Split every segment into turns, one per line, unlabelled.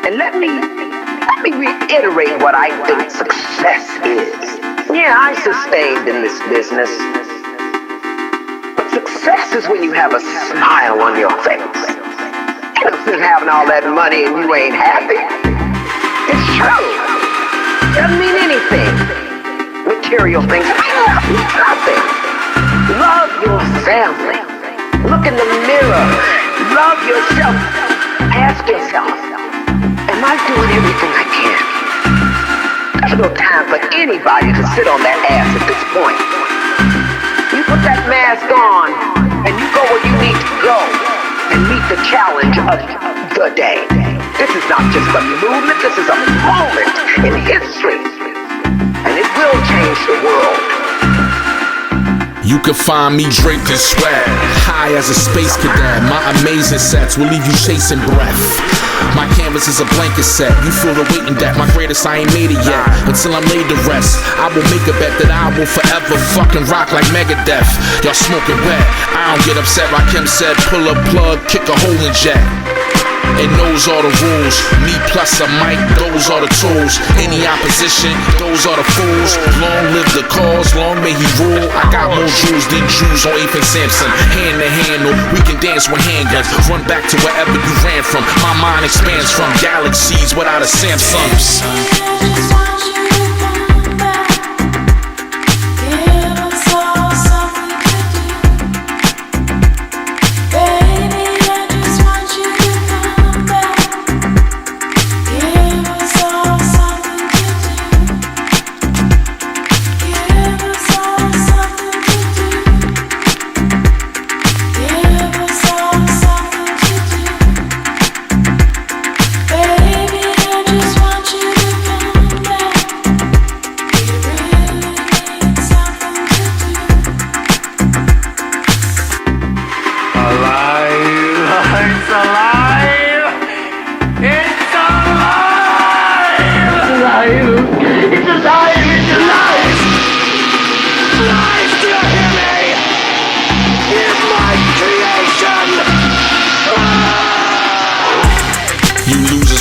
And let me reiterate what I think success is. Yeah, I sustained in this business. But success is when you have a smile on your face. You know, just having all that money and you ain't happy. It's true. Doesn't mean anything. Material things mean nothing. Love your family. Look in the mirror. Love yourself. Ask yourself, am I doing everything I can? There's no time for anybody to sit on that ass at this point. You put that mask on and you go where you need to go and meet the challenge of the day. This is not just a movement, this is a moment in history. And it will change the world.
You can find me draped in sweat, high as a space cadet. My amazing sets will leave you chasing breath. My canvas is a blanket set. You feel the weight in that. My greatest, I ain't made it yet. Until I'm laid to rest, I will make a bet that I will forever fucking rock like Megadeth. Y'all smoking wet. I don't get upset. Like Kim said, pull a plug, kick a hole in jet. And those are the rules. Me plus a mic, those are the tools. Any opposition, those are the fools. Long live the cause, long may he rule. I got more jewels than Jews on Ethan Sampson. Hand to handle, we can dance with handguns. Run back to wherever you ran from. My mind expands from galaxies without a Samsung's.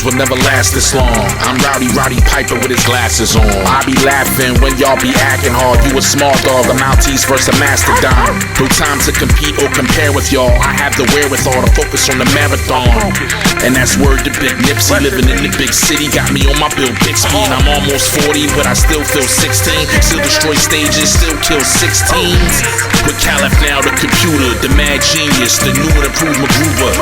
Will never last this long. I'm Roddy Piper with his glasses on. I be laughing when y'all be acting hard. You a small dog, a Maltese versus a mastodon. No time to compete or compare with y'all. I have the wherewithal to focus on the marathon. And that's word to Big Nipsey. Living in the big city got me on my Bill Bixby. I'm almost 40, but I still feel 16. Still destroy stages, still kill 16s. With Caliph-NOW, the computer, the mad genius, the new and improved MacGruber.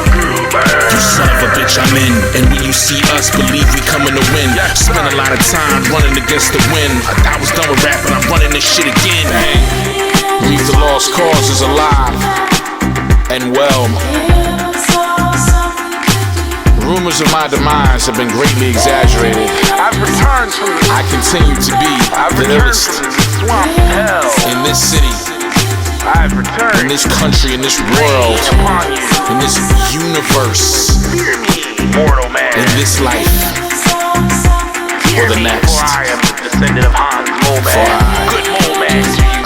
You son of a bitch, I'm in. And when you see us, believe we coming to win. Spent a lot of time running against the wind. I was done with rapping, I'm running this shit again. Reef the Lost Cauze is alive and well. Rumors of my demise have been greatly exaggerated.
I've returned from
I continue to be the illest in this city,
I've returned
in this country, in this world, in this universe,
mortal man.
in this life, for the next.
For I am the descendant of Hans Mole
For
Man.
I-
Good Mole Man to you.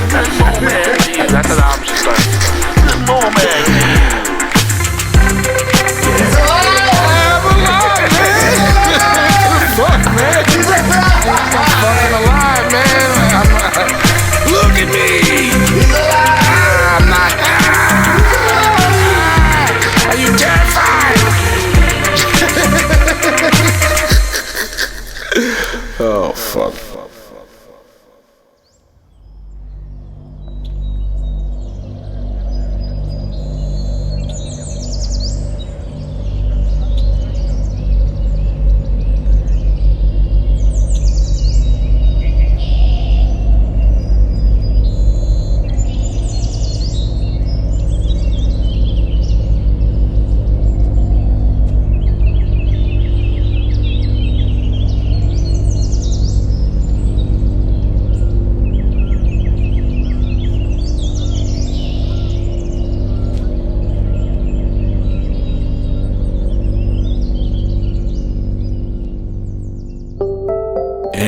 Good Mole Man to you. That's how I'm just like. Good Mole Man to you.
Fuck, man. I'm fucking alive, man. Look at me. I'm not. Are you terrified? Oh, fuck.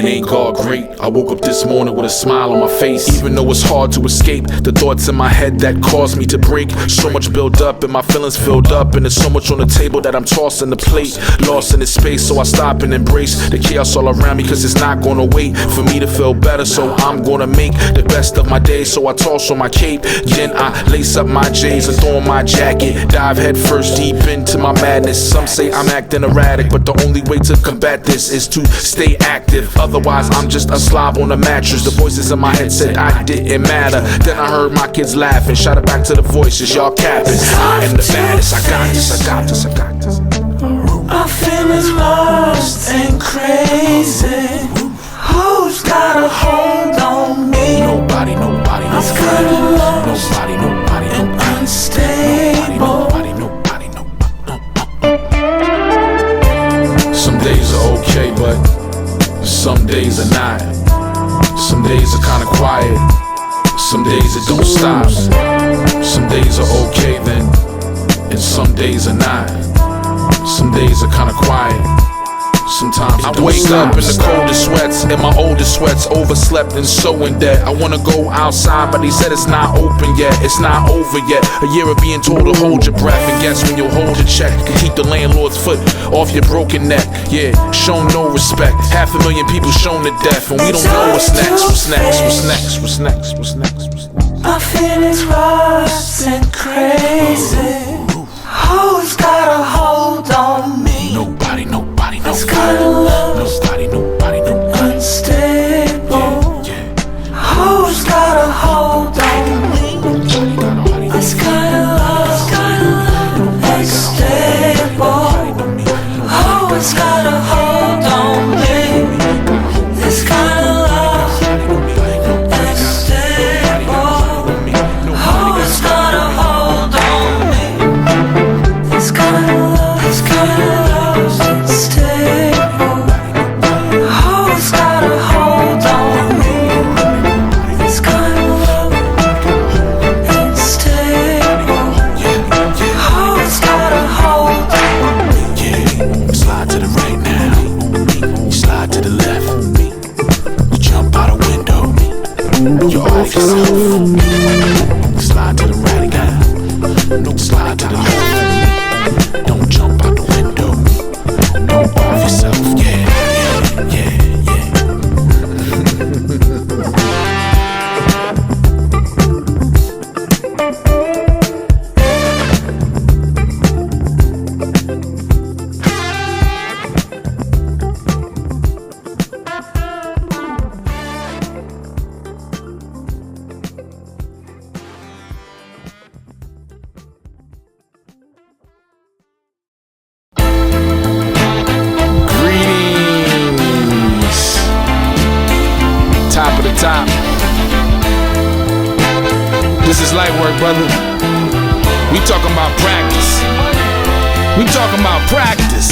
Man, ain't God great? I woke up this morning with a smile on my face. Even though it's hard to escape the thoughts in my head that caused me to break. So much built up and my feelings filled up, and there's so much on the table that I'm tossing the plate. Lost in this space, so I stop and embrace the chaos all around me, cause it's not gonna wait for me to feel better. So I'm gonna make the best of my day. So I toss on my cape, then I lace up my J's and throw on my jacket. Dive head first deep into my madness. Some say I'm acting erratic, but the only way to combat this is to stay active. Otherwise I'm just a slob on a mattress. The voices in my head said I didn't matter. Then I heard my kids laughing, shouted back to the voices, y'all capping. I am the baddest, I got this, I got this, I got this.
My feelings lost and crazy. Who's got a hold on me?
Nobody, nobody,
I'm kinda lost,
nobody, nobody,
and unstable.
Nobody, nobody, nobody. Some days are okay, but some days are not. Some days are kinda quiet. Some days it don't stop. Some days are okay then, and some days are not. Some days are kinda quiet. Sometimes I wake up in the coldest sweats, and my oldest sweats, overslept and so in debt. I wanna go outside, but he said it's not open yet, it's not over yet. A year of being told to hold your breath, and guess when you'll hold your check, can keep the landlord's foot off your broken neck. Yeah, shown no respect. 500,000 people shown to death, and we don't know what's next, what's next, what's next, what's next, what's next, what's next.
My feelings lost and crazy. Who's got a hold on me?
Nobody, nobody,
It's
nobody.
kinda lost,
Nobody, nobody, nobody.
unstable.
Yeah,
Who's got a hold on me?
nobody got a heart.
It's kinda lost, unstable. Who's got a hold on me? It's kinda lost, unstable. Who's got a hold on me? It's kinda lost, unstable. Who's got a hold on me? It's kinda lost, unstable. Who's got a hold on me?
Yeah, slide to the right now. You slide to the left. You jump out a window. You're off yourself. Slide to the right now. Slide to the left. Don't jump out the window. Don't off yourself. Yeah, yeah, yeah, yeah. Greetings. Top of the top. This is light work, brother. We talking about practice. We talking about practice.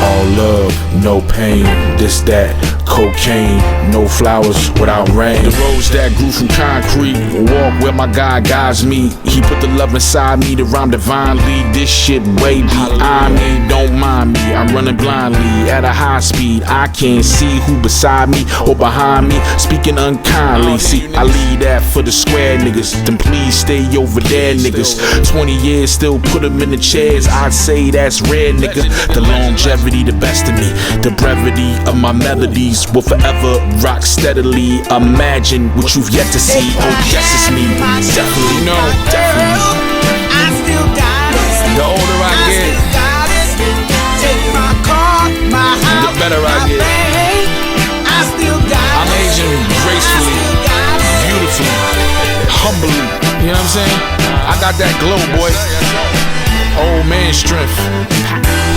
All love, no pain. This, that, cocaine. No flowers without rain. The roads that grew from concrete. Walk where my God guides me. He put the love inside me to rhyme divinely. This shit way beyond me. Don't mind me. I'm running blindly at a high speed. I can't see who beside me or behind me. Speaking unkindly. See, I leave that for the square niggas. Then please stay over there, niggas. 20 years, still put them in the chairs. I'd say that's rare, nigga. The longevity, the best of me. The brevity of my melodies will forever rock steadily. Imagine what you've yet to see. Oh yes, it's me. Definitely no, definitely.
I still got it.
The older I get,
Take my car, my house,
the better I
my
get.
bank. I still got
I'm
it.
aging gracefully,
I still got it.
beautifully, humbly. You know what I'm saying? I got that glow, boy. Old man strength.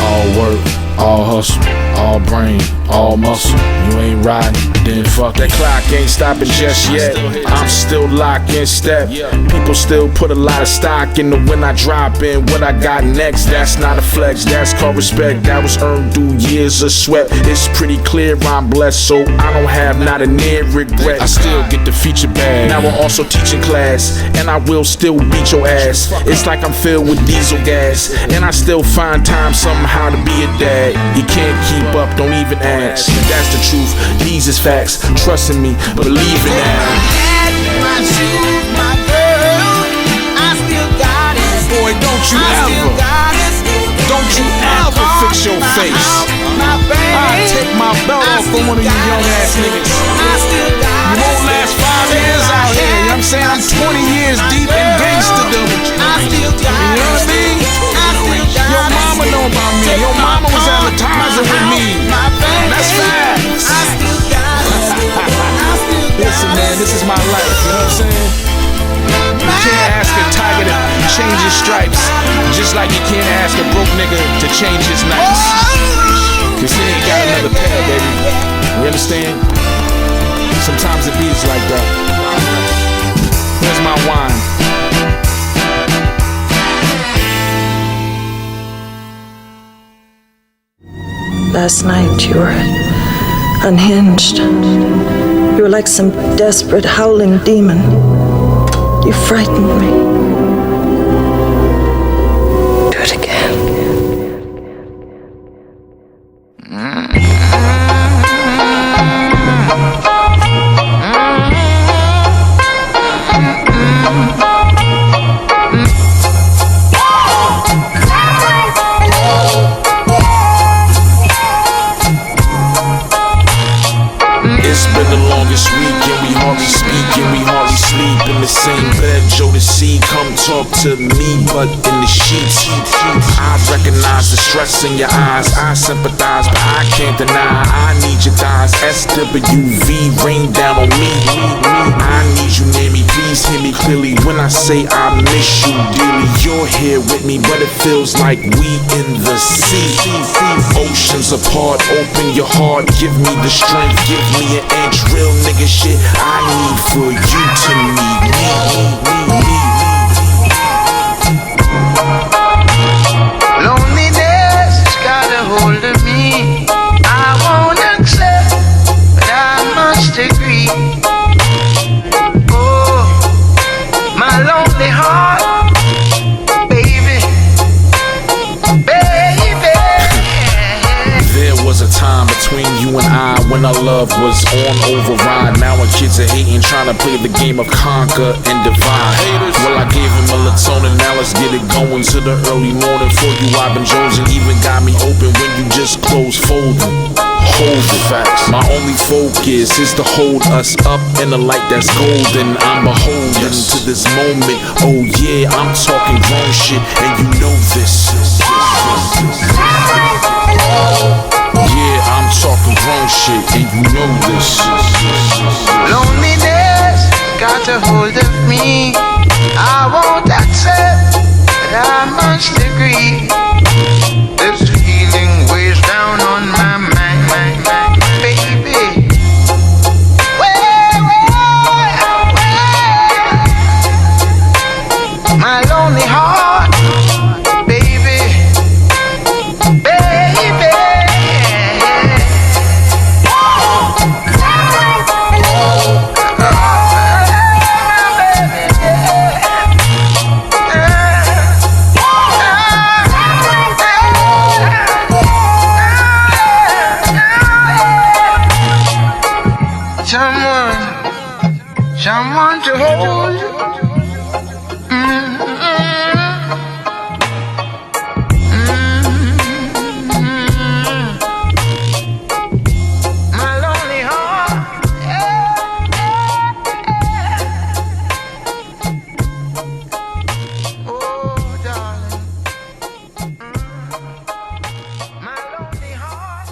All work, all hustle, all brain, all muscle. You ain't riding, then fuck. That clock ain't stopping just yet. I'm still locked in step. People still put a lot of stock into when I drop in what I got next. That's not a flex, that's called respect. That was earned through years of sweat. It's pretty clear I'm blessed, so I don't have not a near regret. I still get the feature bag. Now I'm also teaching class, and I will still beat your ass. It's like I'm filled with diesel gas, and I still find time somehow to be a dad. You can't keep up, don't even ask. ass. That's the truth, these is facts. Trusting me, believe in that.
My shoes, my girl, I still got it.
Boy, don't you ever fix your face. I'll take my belt off for one of you young ass niggas. You won't last 5 years out here. You know what I'm saying? I'm 20 years deep in gangsterdom. You know what I mean? Your mama know about me. Your mama was advertising with me. That's facts. Listen, man, this is my life. You know what I'm saying? You can't ask a tiger to change his stripes, just like you can't ask a broke nigga to change his nights. Cause he ain't got another pair, baby. You understand? Sometimes it beats like that. Here's my wine.
Last night you were unhinged. You were like some desperate howling demon. You frightened me. Do it again.
It's been the longest week and we hardly speak and we hardly sleep in the same bed. Joe the C, come talk to me, but in the sheets. I recognize the stress in your eyes. I sympathize, but I can't deny. I need your thighs. SWV, rain down on me. I need you near me, please hear me clearly when I say I miss you dearly. You're here with me, but it feels like we in the sea. Oceans apart, open your heart, give me the strength, give me an inch. Real nigga shit I need for you to need me.
Loneliness got a hold of me. I won't accept, but I must agree. Oh, my lonely heart, baby, baby.
There was a time between you and I when our love was on override. Now when kids are hating, trying to play the game of conquer and divide. Well, I gave him melatonin, now let's get it going to the early morning. For you, I've been chosen, even got me open when you just close folding. Hold it. Facts. My only focus is to hold us up in a light that's golden. I'm beholden to this moment. Oh yeah, I'm talking grown shit, and you know this. Yeah, I'm talking grown shit, and you know this.
Loneliness got a hold of me. I won't accept, but I must agree. This feeling weighs down on my mind, baby. My lonely heart, baby, baby. Someone to hold you. My lonely heart. Oh, darling. My lonely heart.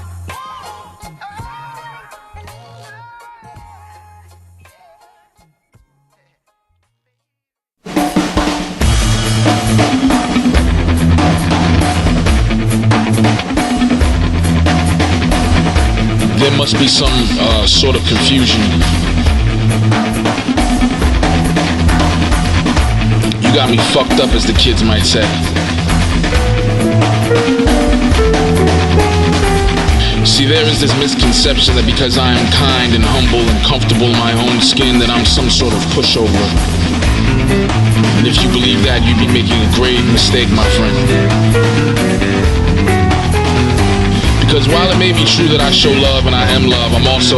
There must be some sort of confusion. You got me fucked up, as the kids might say. See, there is this misconception that because I am kind and humble and comfortable in my own skin, that I'm some sort of pushover. And if you believe that, you'd be making a grave mistake, my friend. Because Because while it may be true that I show love and I am love, I'm also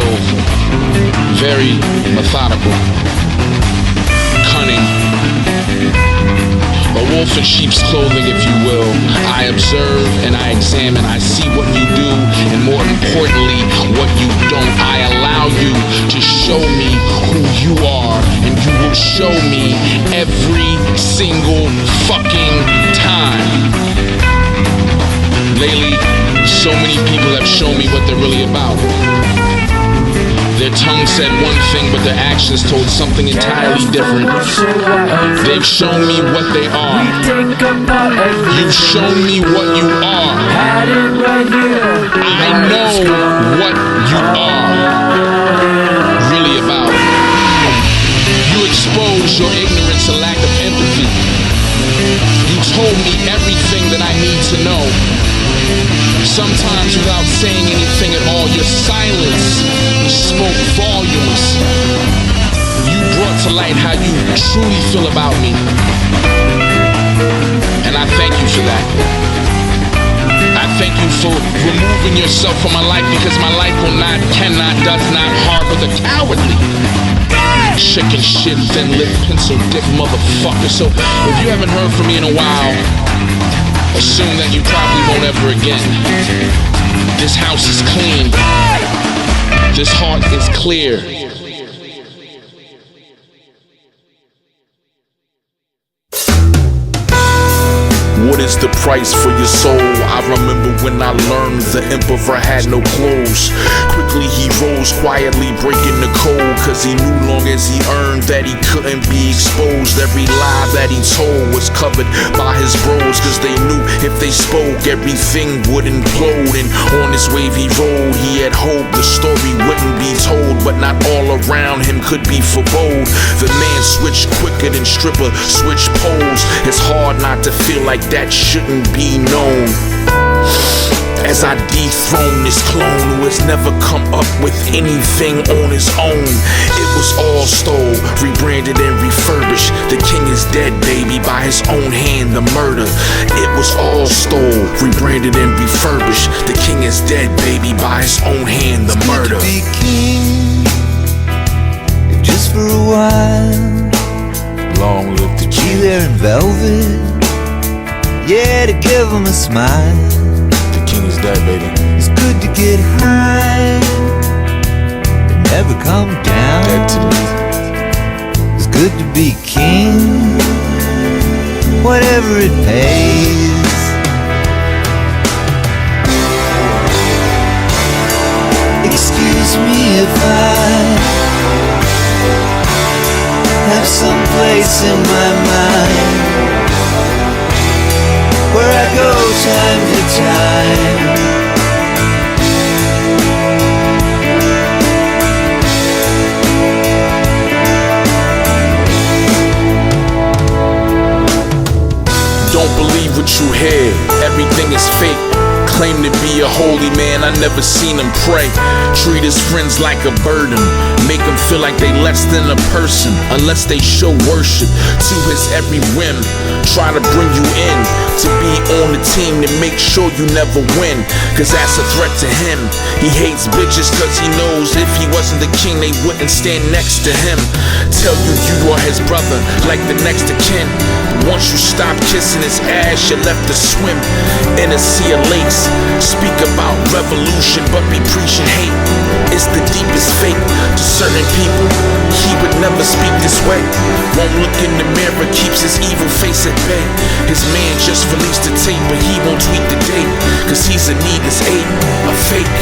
very methodical, cunning, a wolf in sheep's clothing, if you will. I observe and I examine. I see what you do, and more importantly, what you don't. I allow you to show me who you are, and you will show me every single fucking time. Lately, so many people have shown me what they're really about. Their tongue said one thing, but their actions told something entirely different. They've shown me what they are. You've shown me what you are. I know what you are really about. You expose your ignorance and lack of empathy. You told me everything that I need to know. Sometimes without saying anything at all, your silence spoke volumes. You brought to light how you truly feel about me. And I thank you for that. I thank you for removing yourself from my life, because my life will not, cannot, does not harbor the cowardly, chicken shit, thin lip, pencil dick motherfucker. So if you haven't heard from me in a while, assume that you probably won't ever again. This house is clean. This heart is clear. What is the price for your soul? I remember when I learned the emperor had no clothes. Quickly he rose, quietly breaking the code, cause he knew long as he earned that he couldn't be exposed. Every lie that he told was covered by his bros, cause they knew if they spoke everything would implode. And on his wave he rode, he had hope the story wouldn't be told, but not all around him could be forebode. The man switched quicker than stripper switch poles. It's hard not to feel like that shouldn't be known. As I dethrone this clone who has never come up with anything on his own. It was all stole, rebranded and refurbished. The king is dead, baby, by his own hand, the murder. It was all stole, rebranded and refurbished. The king is dead, baby, by his own hand, the murder.
Good to be king, if just for a while.
Long live the
Be
king.
there in velvet, yeah, to give him a smile.
The king is dead, baby.
It's good to get high and never come down.
Dead to me.
It's good to be king, whatever it pays. Excuse me if I have some place in my mind where I go time to time.
Don't believe what you hear, everything is fake. Claim to be a holy man, I never seen him pray. Treat his friends like a burden, make them feel like they less than a person, unless they show worship to his every whim. Try to bring you in to be on the team to make sure you never win, cause that's a threat to him. He hates bitches cause he knows if he wasn't the king they wouldn't stand next to him. Tell you you are his brother like the next of kin. Once you stop kissing his ass, you're left to swim in a sea of lakes. Speak about revolution, but be preaching hate. It's the deepest fake to certain people. He would never speak this way. Won't look in the mirror, keeps his evil face at bay. His man just released a tape, but he won't tweet the date, cause he's a needless ape, a fake.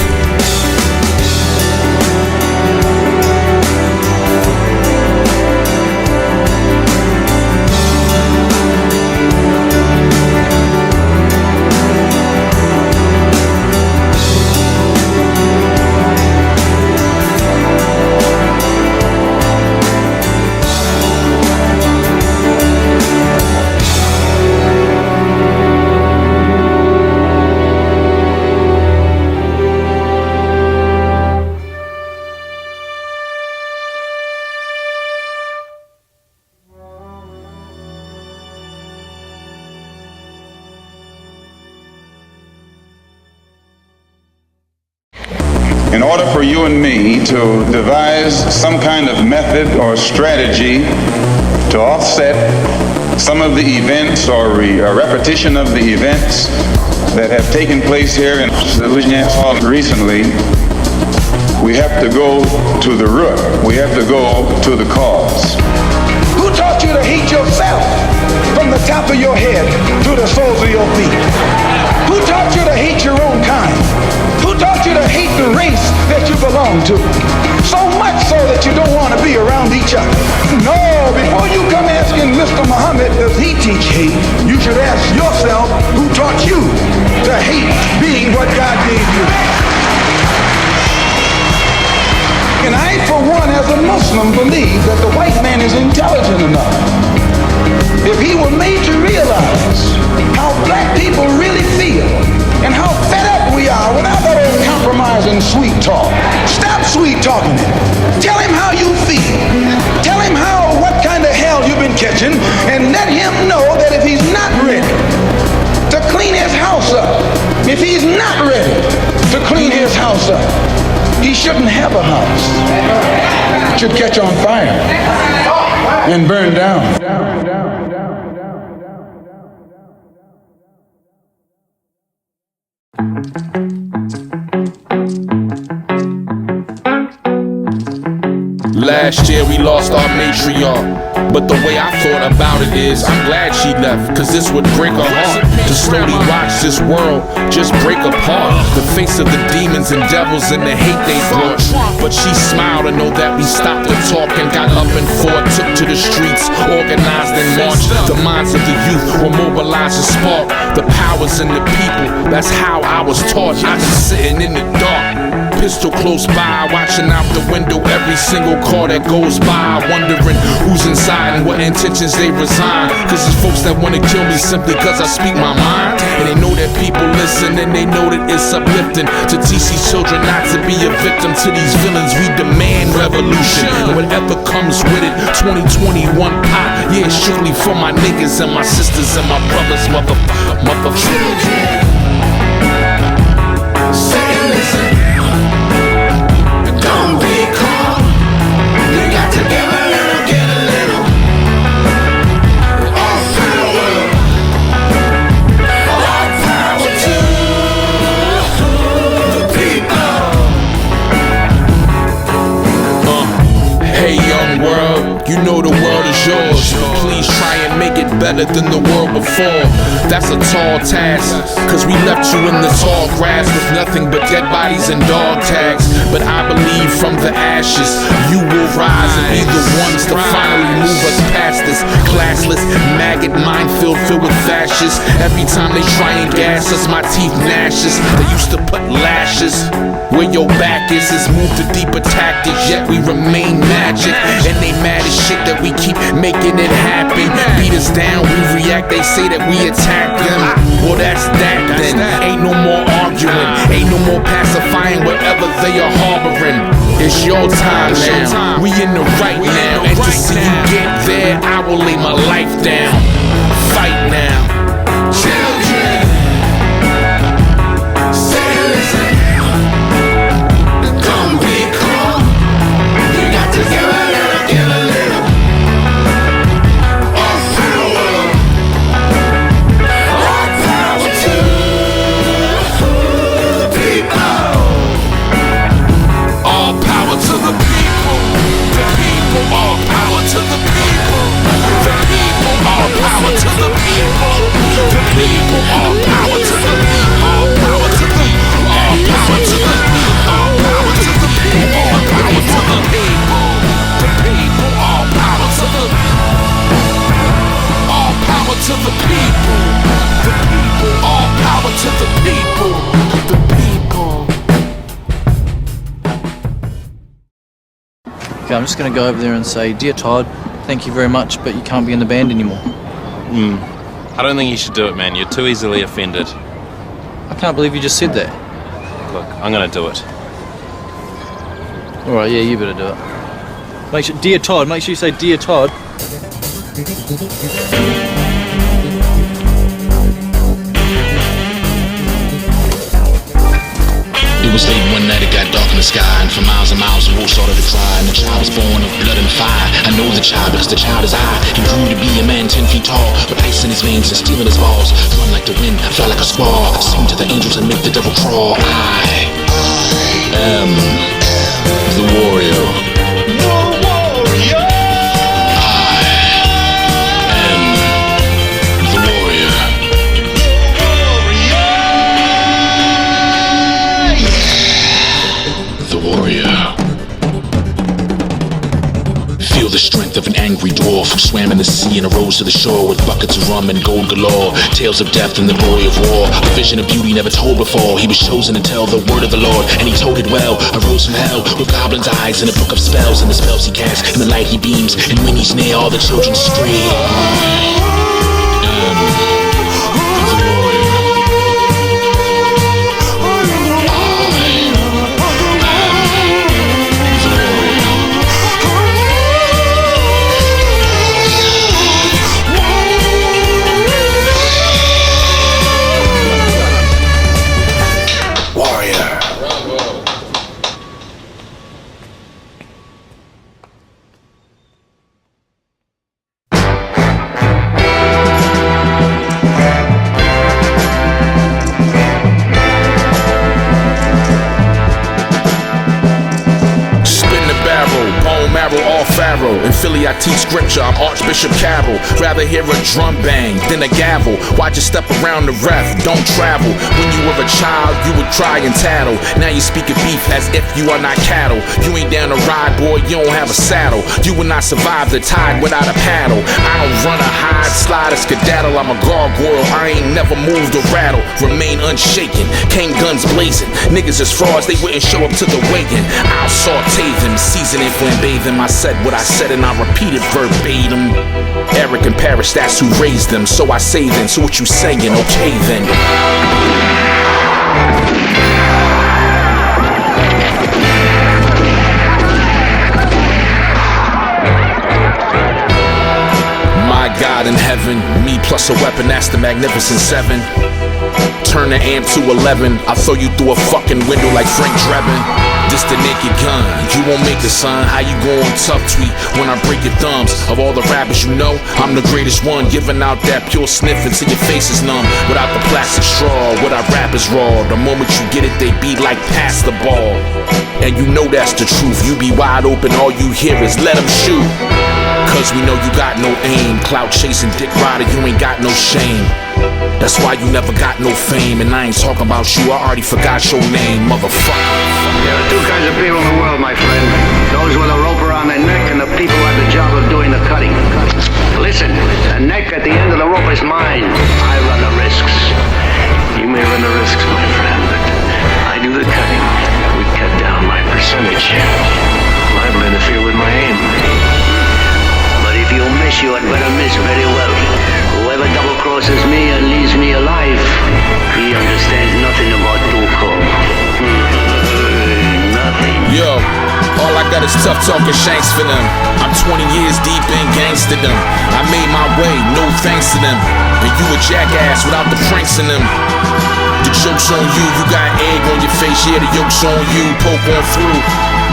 in order for you and me to devise some kind of method or strategy to offset some of the events or a repetition of the events that have taken place here in Louisiana recently, we have to go to the root. We have to go to the cause.
Who taught you to hate yourself from the top of your head to the soles of your feet? Who taught you to hate your own kind? Who taught you to hate the race that you belong to? So much so that you don't want to be around each other. No, before you come asking Mr. Muhammad, does he teach hate? You should ask yourself, who taught you to hate being what God gave you? And I, for one, as a Muslim, believe that the white man is intelligent enough. If he were made to realize how black people really feel and how fed up we are without that old compromise and sweet talk. Stop sweet talking him. Tell him how you feel. Tell him what kind of hell you've been catching, and let him know that if he's not ready to clean his house up, if he's not ready to clean his house up, he shouldn't have a house. It should catch on fire and burn down.
Last year we lost our matriarch, but the way I thought about it is I'm glad she left, cause this would break her heart to slowly watch this world just break apart. The face of the demons and devils and the hate they brought, but she smiled to know that we stopped the talk and got up and fought, took to the streets, organized and marched. The minds of the youth were mobilized and sparked. The powers in the people, that's how I was taught. I was sitting in the dark, pistol close by, watching out the window every single car that goes by, wondering who's inside and what intentions they resign. Cause there's folks that wanna kill me simply cause I speak my mind, and they know that people listen and they know that it's uplifting to teach these children not to be a victim to these villains. We demand revolution, and whatever comes with it. 2021 pop, yeah, strictly for my niggas and my sisters and my brothers, mother children.
Say and listen. Don't be calm. You got to give a little, get a little. All power. All power to the people.
Hey young world, you know the world is yours. Please try and make it better than the world before. That's a tall task, cause we left you in the tall grass with nothing but dead bodies and dog tags. But I believe from the ashes you will rise and be the ones to finally move us past this classless maggot minefield filled with fascists. Every time they try and gas us, my teeth gnashes. They used to put lashes where your back is move to deeper tactics, yet we remain magic. And they mad as shit that we keep making it happen. Beat us down, we react, they say that we attack them. Well, that's that then. Ain't no more arguing, ain't no more pacifying whatever they are harboring. It's your time now, we in the right now. And to see you get there, I will lay my life down. Fight now.
Children, say and listen. Don't be calm. You got to give a little, give a little. All power. All power to the people.
All power to the people. The people. All power to the people. The people. All power to the people. The people. All power to the people. All power to the. All power to the. All power to the people. All power to the people. The people. All power to the. All power to the people. The people. All power to the people. The people.
Okay, I'm just going to go over there and say, Dear Todd, thank you very much, but you can't be in the band anymore.
I don't think you should do it, man. You're too easily offended.
I can't believe you just said that.
Look, I'm gonna do it.
Alright, yeah, you better do it. Make sure, Dear Todd, make sure you say Dear Todd.
It was late one night, it got dark in the sky, and for miles and miles the wolf started to cry. And the child was born of blood and fire. I know the child because the child is I. He grew to be a man 10 feet tall, with ice in his veins and steel in his balls. Run like the wind, fly like a squall, sing to the angels and make the devil crawl. I am the warrior. Feel the strength of an angry dwarf who swam in the sea and arose to the shore with buckets of rum and gold galore. Tales of death and the glory of war, a vision of beauty never told before. He was chosen to tell the word of the Lord, and he told it well. Arose from hell with goblins' eyes and a book of spells, and the spells he casts and the light he beams, and when he's near all the children scream. In Philly, I teach scripture, I'm Archbishop Carroll. Rather hear a drum bang than a gavel. Why'd you step around the ref? Don't travel. When you were a child, you would cry and tattle. Now you speak of beef as if you are not cattle. You ain't down to ride, boy, you don't have a saddle. You will not survive the tide without a paddle. I don't run or hide, slide or skedaddle. I'm a gargoyle, I ain't never moved or rattle. Remain unshaken, came guns blazing. Niggas as frauds, they wouldn't show up to the weigh-in. I'll saute them, season and flambe them. I said what I said and I repeat it verbatim. Eric and Parrish, that's who raised them. So I say then, so what you saying? Okay then. My God in heaven, me plus a weapon, that's the Magnificent Seven. Turn the amp to 11, I'll throw you through a fucking window like Frank Drebin. This the naked gun, you won't make it, son. How you going tough tweet when I break your thumbs? Of all the rappers you know, I'm the greatest one. Giving out that pure sniff until your face is numb. Without the plastic straw, what I rap is raw. The moment you get it, they be like pass the ball. And you know that's the truth. You be wide open, all you hear is let them shoot. Cause we know you got no aim. Clout chasing, dick rider, you ain't got no shame. That's why you never got no fame. And I ain't talking about you, I already forgot your name, motherfucker.
There are two kinds of people in the world, my friend. Those with a rope around their neck and the people who have the job of doing the cutting. Listen, the neck at the end of the rope is mine. I run the risks. You may run the risks, my friend, but I do the cutting. We cut down my percentage. Liable to interfere with my aim. But if you miss, you had better miss very well. Whoever double crosses me and leaves me alive, he understands nothing about Duco. Nothing.
Yo, all I got is tough talking shanks for them. I'm 20 years deep in gangsterdom. I made my way, no thanks to them. And you a jackass without the pranks in them. The joke's on you, you got egg on your face, yeah, the yoke's on you, poke on through.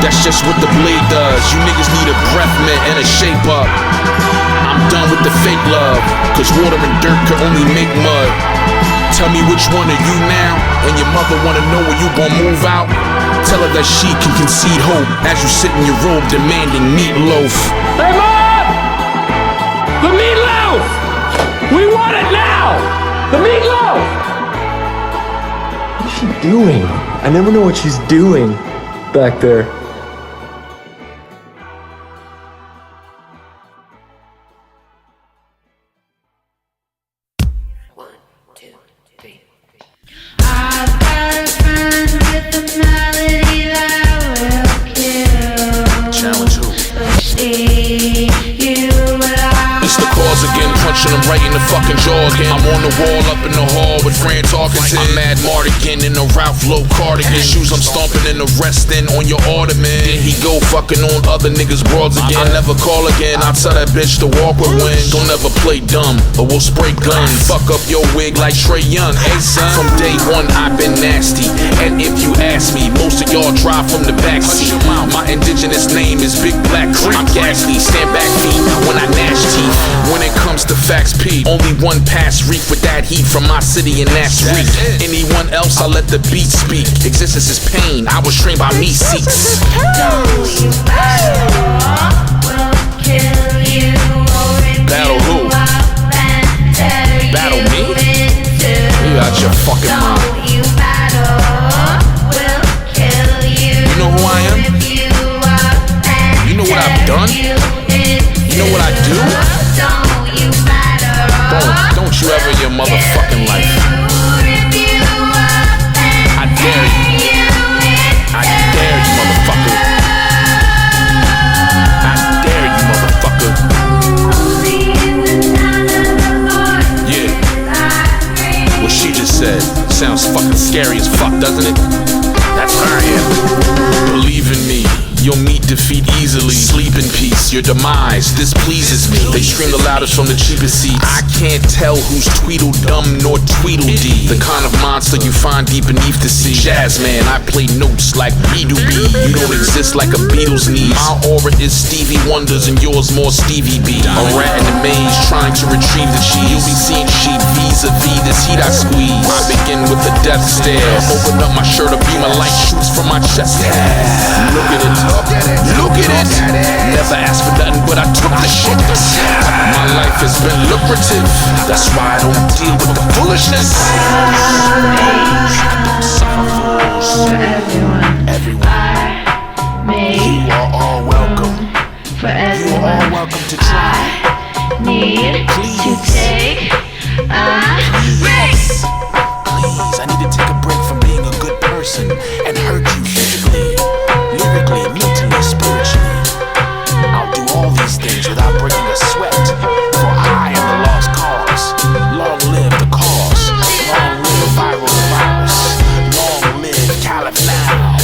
That's just what the blade does. You niggas need a breath mint and a shape up. I'm done with the fake love, cause water and dirt can only make mud. Tell me which one are you now, and your mother wanna know when you gon' move out. Tell her that she can concede hope as you sit in your robe demanding meatloaf.
Hey Mom! The meatloaf! We want it now! The meatloaf!
What's she doing? I never know what she's doing back there.
punching him right in the fucking jaw again. I'm on the wall up in the hall with Fran talking to I'm Mad Mardigan in the Ralph Low cardigan. Shoes I'm stomping and arresting on your ottoman. Then he go fucking on other niggas' broads again. I never call again, I tell that bitch to walk with wind. Don't ever play dumb, or we'll spray guns. Fuck up your wig like Trey Young, hey son. From day one I've been nasty, and if you ask me, most of y'all drive from the backseat. My indigenous name is Big Black Creek. I'm ghastly, stand back feet when I gnash teeth. When it comes to facts, P, only one pass Reef with that heat from my city, and that's Reef. Anyone else, I let the beat speak. Existence is pain, I was trained by me seeks. Battle who? Battle me? You out your fucking mind. You know who I am? You know what I've done? You know what I do? Don't you ever in your motherfucking life. I dare you. I dare you, motherfucker. I dare you, motherfucker. Yeah. What she just said sounds fucking scary as fuck, doesn't it? That's what I am. Believe in me. You'll meet defeat easily. Sleep in peace, your demise displeases me. They scream the loudest from the cheapest seats. I can't tell who's Tweedledum nor Tweedledee. The kind of monster you find deep beneath the sea. Jazzman, I play notes like B2B. You don't exist like a Beatles knees. My aura is Stevie Wonder's and yours more Stevie B. A rat in the maze trying to retrieve the cheese. You'll be seeing sheep vis-a-vis this heat I squeeze. I begin with a death stare. Open up my shirt, a beam of light shoots from my chest hair. Look at it. Look at it. Never asked for nothing, but I took the shit. My life has been lucrative. That's why I don't deal with the foolishness. Everyone, you are all welcome. You are all welcome to try.
Need to take a break.
Please, I need to take a break from being a good person and hurt you physically, lyrically, mentally, spiritually. I'll do all these things without breaking a sweat, for I am the lost cause. Long live the cause. Long live viral virus. Long live Caliph-NOW.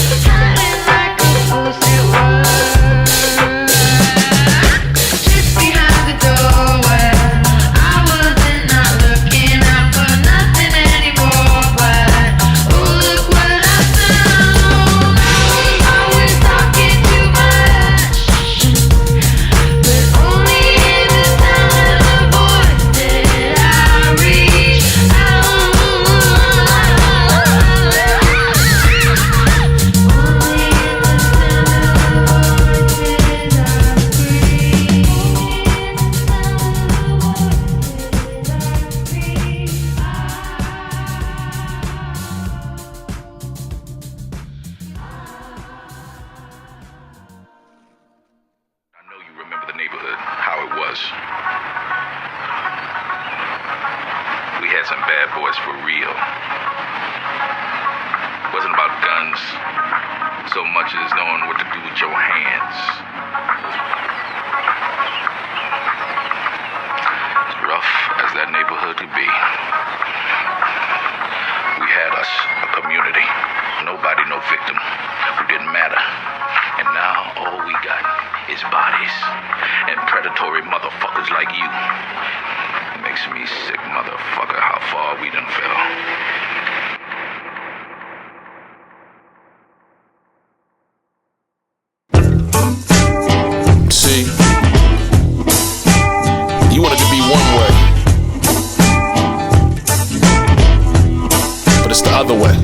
Just behind the doorway, I wasn't not looking out for nothing anymore. But oh, look what I found. I was talking too much, but only in the sound of a voice did I reach out.
I know you remember the neighborhood, how it was. We had some bad boys for real. It wasn't about guns so much as knowing what to do with your hands. As rough as that neighborhood could be, we had us a community. Nobody, no victim, who didn't matter. And now all we got is bodies and predatory motherfuckers like you. It makes me sick, motherfucker, how far we done fell.
See, you wanted to be one way, but it's the other way.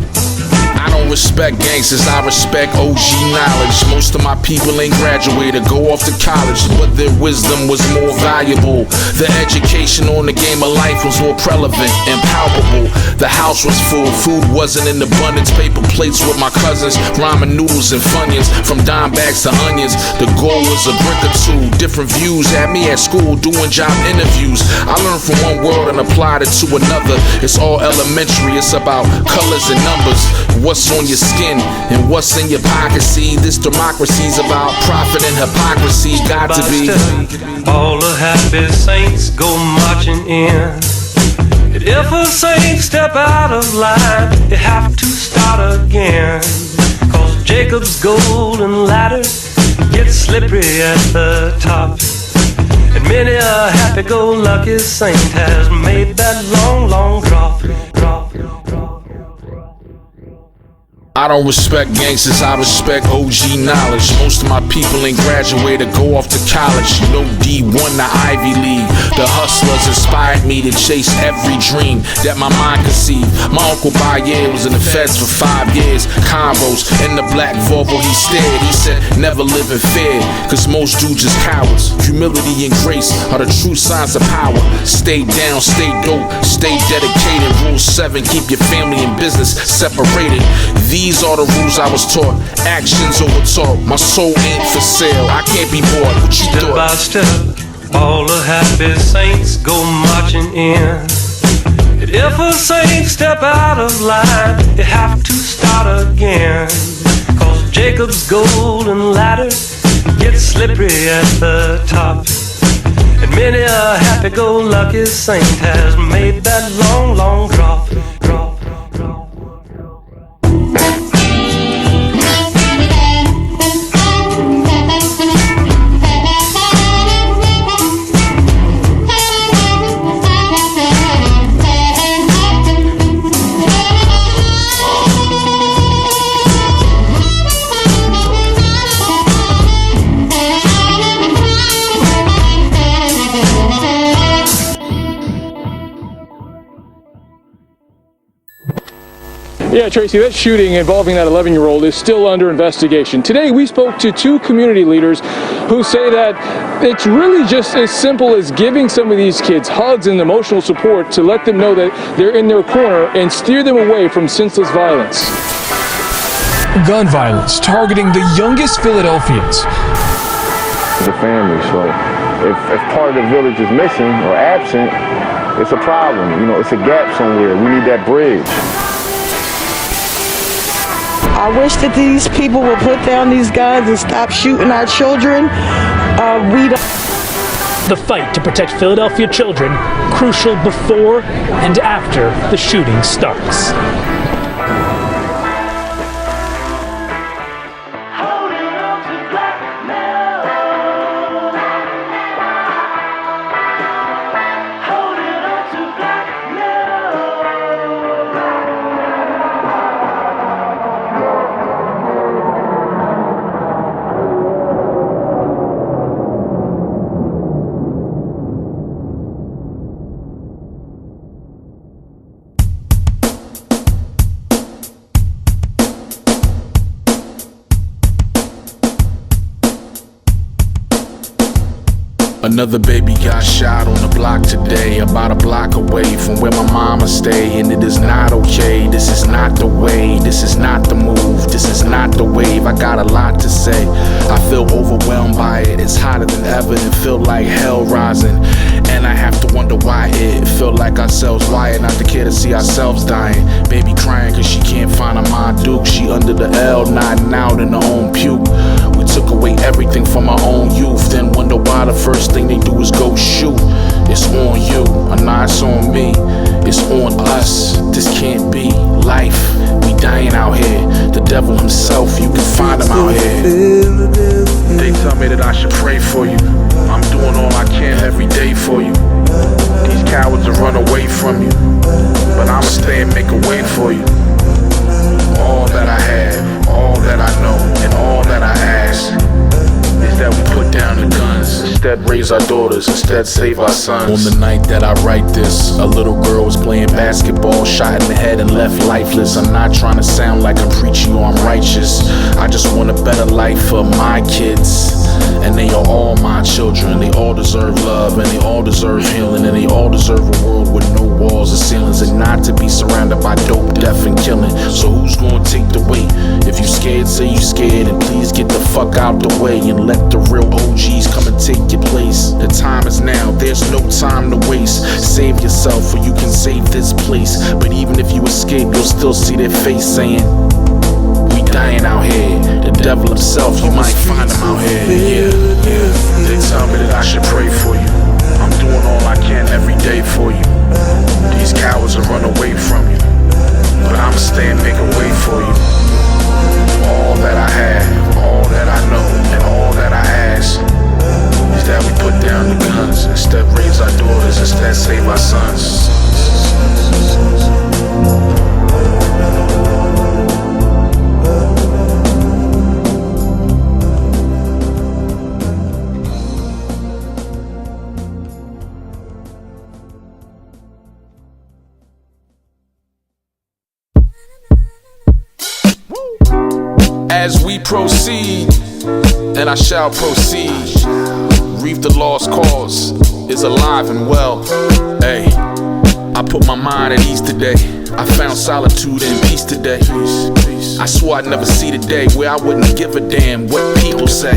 I don't respect gangsters, I respect OG knowledge. Most of my people ain't graduated, go off to college, but their wisdom was more valuable. The education on the game of life was more prevalent and palpable. The house was full, food wasn't in abundance. Paper plates with my cousins, ramen noodles and Funyuns. From dime bags to onions, the goal was a brick or two. Different views had me at school doing job interviews. I learned from one world and applied it to another. It's all elementary, it's about colors and numbers. What's on your skin and what's in your pocket. See, this democracy's about profit and hypocrisy. Got to be.
All the happy saints go marching in. And if a saint step out of line, you have to start again. Cause Jacob's golden ladder gets slippery at the top. And many a happy-go-lucky saint has made that long, long drop.
I don't respect gangsters, I respect OG knowledge. Most of my people ain't graduated, go off to college. You know D1 to Ivy League. The hustlers inspired me to chase every dream that my mind conceived. My Uncle Baye was in the feds for 5 years. Convos in the black Volvo, he stared. He said, never live in fear, cause most dudes just cowards. Humility and grace are the true signs of power. Stay down, stay dope, stay dedicated. Rule 7, keep your family and business separated. These are the rules I was taught. Actions over talk. My soul ain't for sale. I can't be bought. What you
step
thought?
By step, all the happy saints go marching in. And if a saint step out of line, you have to start again. Cause Jacob's golden ladder gets slippery at the top. And many a happy-go-lucky saint has made that long, long drop.
Yeah, Tracy, that shooting involving that 11-year-old is still under investigation. Today, we spoke to 2 community leaders who say that it's really just as simple as giving some of these kids hugs and emotional support to let them know that they're in their corner and steer them away from senseless violence.
Gun violence targeting the youngest Philadelphians.
The family, so if part of the village is missing or absent, it's a problem. You know, it's a gap somewhere. We need that bridge.
I wish that these people would put down these guns and stop shooting our children.
The fight to protect Philadelphia children, crucial before and after the shooting starts.
Another baby got shot on the block today, about a block away from where my mama stay. And it is not okay, this is not the way, this is not the move, this is not the wave. I got a lot to say, I feel overwhelmed by it. It's hotter than ever and feel like hell rising. And I have to wonder why it feel like ourselves wired not to care to see ourselves dying. Baby crying cause she can't find her Ma Duke. She under the L, nodding out in her own puke. We took away everything from our own youth, then wonder why the first thing they do is go shoot. It's on you, or nah, it's on me. It's on us, this can't be life. We dying out here, the devil himself, you can find him out here. They tell me that I should pray for you. I'm doing all I can every day for you. These cowards will run away from you, but I'ma stay and make a way for you. All that I have, all that I know, and all that I ask is that we put down the guns, instead raise our daughters, instead save our sons. On the night that I write this, a little girl was playing basketball, shot in the head and left lifeless. I'm not trying to sound like I'm preachy or I'm righteous. I just want a better life for my kids. And they are all my children. They all deserve love, and they all deserve healing, and they all deserve a world with no walls or ceilings, and not to be surrounded by dope, death, and killing. So who's gonna take the weight? If you scared, say you scared, and please get the fuck out the way and let the real OGs come and take your place. The time is now, there's no time to waste. Say yourself or you can save this place. But even if you escape, you'll still see their face saying, we dying out here. The devil himself, you might find him out here. Yeah. They tell me that I should pray for you. I'm doing all I can every day for you. These cowards will run away from you, but I'ma stay and make a way for you. All that I have, all that I know, and all that I ask is that we put down the guns, instead raise our daughters, instead save our sons. As we proceed, and I shall proceed, Reef the Lost Cauze is alive and well. Hey, I put my mind at ease today. I found solitude and peace today. I swore I'd never see the day where I wouldn't give a damn what people say.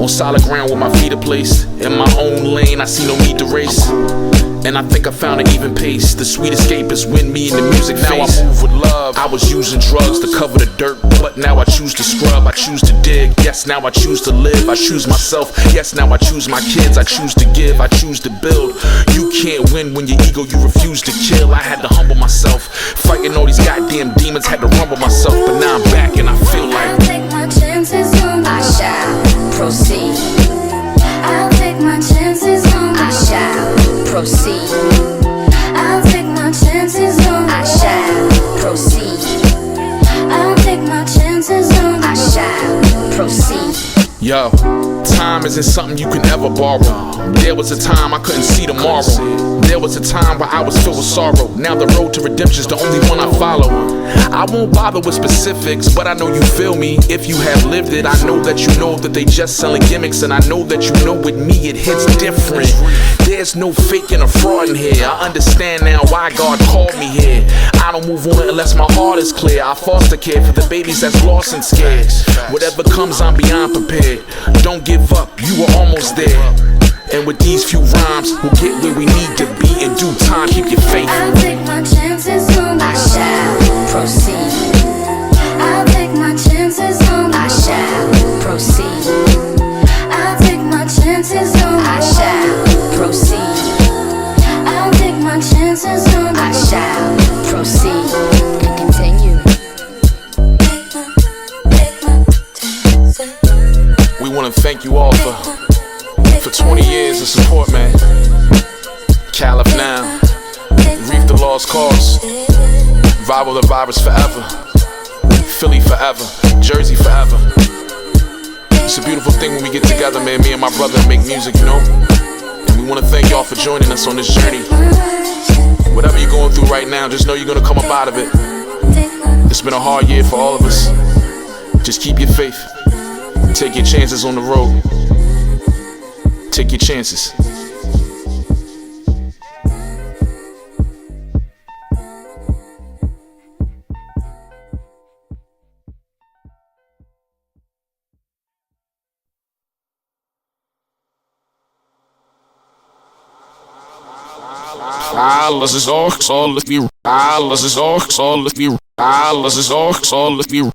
On solid ground with my feet are placed, in my own lane I see no need to race. And I think I found an even pace. The sweet escape is when me and the music face. Now I move with love. I was using drugs to cover the dirt, but now I choose to scrub, I choose to dig. Yes, now I choose to live, I choose myself. Yes, now I choose my kids, I choose to give, I choose to build. You can't win when your ego you refuse to kill. I had to humble myself, fighting all these goddamn demons, had to rumble myself. But now I'm back and I feel like
I'll take my chances on I shall proceed. I'll take my chances on I shall proceed. I'll take my chances on I shall proceed. I'll take my chances on I shall proceed.
Yo, time isn't something you can ever borrow. There was a time I couldn't see tomorrow. There was a time where I was filled with sorrow. Now the road to redemption's the only one I follow. I won't bother with specifics, but I know you feel me. If you have lived it, I know that you know that they just selling gimmicks. And I know that you know with me it hits different. There's no faking or fraud in here. I understand now why God called me here. I don't move on unless my heart is clear. I foster care for the babies that's lost and scared. Whatever comes, I'm beyond prepared. Don't give up, you are almost there. And with these few rhymes, we'll get where we need to be in due time. Keep your faith.
I'll take my chances on I shall proceed. I'll take my chances on I shall proceed. I'll take my chances on I shall proceed. I'll take my chances on I shall proceed and continue.
We want to thank you all for 20 years of support, man. Caliph-NOW, Reef the Lost Cauze, Viral the Virus forever, Phillee forever, Jersey forever. It's a beautiful thing when we get together, man, me and my brother, and make music, you know. And we want to thank y'all for joining us on this journey. Whatever you're going through right now, just know you're going to come up out of it. It's been a hard year for all of us. Just keep your faith. Take your chances on the road. Take your chances. Alles is ook, zal het weer. Alles is ook, zal het weer. Alles is ook, zal het weer.